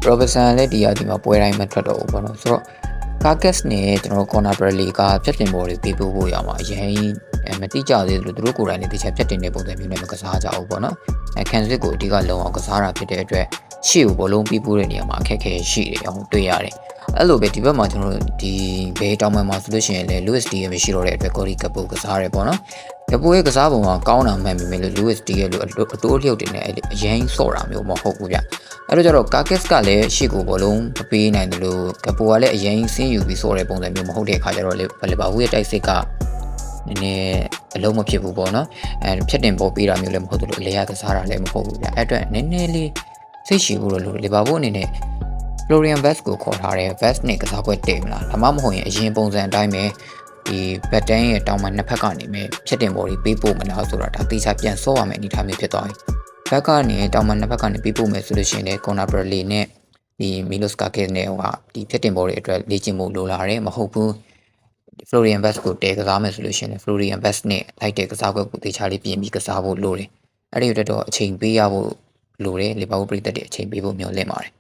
Robertson လည်းဒီမှာပွဲတိုင်းမထွက်တော့ဘူးပေါ့နော်ဆိုတော့ Carcass နဲ့ကျွန်တော် Conor Bradley ကဖြတ်တင်ပေါ်တွေပေးပို့ဖို့ရမှာအရင်မတိကျသေးလို့သူတို့ကိုယ်တိုင်လည်းတခြားဖြတ်တင်တဲ့ပုံစံမျိုးနဲ့မကစားကြဘူးပေါ့နော်Kansas ကိုအဓိကလုံအောင်ကစားတာဖြစ်တဲ့အတွက်ရှေ့ကိုဘောလုံးပေးပို့တဲ့နေရာမှာအခက်အခဲရှိတယ်အောင်တွေ့ရတယ်အဲ့လိုပဲဒီဘက်မှာကျွန်တော်တို့ဒီဘေးတောင်ပိုင်းမှာဆိုလို့ရှိရင်လည်း Louis D ရဲ့မရှိတော့တဲ့အတွက် Cody Gakpo ကစားရဲပေါ့နော်Gakpo ရဲ့ကစားပုံကကောင်းတာမှန်ပေမဲ့လို့ Louis D ရဲ့လို့အတိုးလျောက်တင်နေအရင်ဆော့တာမျိုးမဟုတ်ဘူးဗျအဲ့တော့ကျတော့ Carcass ကလည်းရှေ့ကိုဘောလုံးမပေးနိုင်တယ်လို့ Gakpo ကလည်းအရင်ဆင်းယူပြီးဆော့တဲ့ပုံစံမျိုးမဟုတ်တဲ့အခါကျတော့လေလီဗာပူးရဲ့တိုက်စစ်ကနည်းနည်းအလုံးမဖြစ်ဘူးပေါ့နော်ဖြတ်တင်ပေါ်ပေးတာမျိုးလည်းမဟုတ်ဘူးလေရကစားတာလည်းမဟုတ်ဘူးဗျအဲ့အတွက်နည်းနည်းလေးစိတ်ရှိဖို့လို့လီဗာပူးအနေနဲ့ Florian Vest ကိုခေါ်ထားတယ် Vest နဲ့ကစားပွဲတည်မလားဒါမှမဟုတ်ရင်အရင်ပုံစံအတိုင်းပဲဒီဘက်တန်းရဲ့တောင်မှနှစ်ဖက်ကနေမဲ့ဖြတ်တင်ပေါ်ပြီးပေးပို့မလားဆိုတာဒါတေချာပြန်ဆော့ရမယ်အနေထားမျိုးဖြစ်သွားပြီဘက်ကနေတောင်မှနှစ်ဖက်ကနေပေးပို့မယ်ဆိုလို့ရှိရင်လည်း Conor Bradley နဲ့ဒီ Milos Carcass နဲ့ဟိုဒီဖြတ်တင်ပေါ်တွေအတွက်လေ့ကျင့်မှုလိုလာတယ်မဟုတ်ဘူး Florian Vest ကိုတည်ကစားမယ်ဆိုလို့ရှိရင် Florian Vest နဲ့လိုက်တဲ့ကစားကွက်ကိုတေချာလေးပြင်ပြီးကစားဖို့လိုတယ်အဲ့ဒီအတွက်တော့အချိန်ပေးရဖို့လိုတယ်လီဗာပူးပြည်သက်တွေအချိန်ပေးဖို့မျှော်လင့်ပါတယ်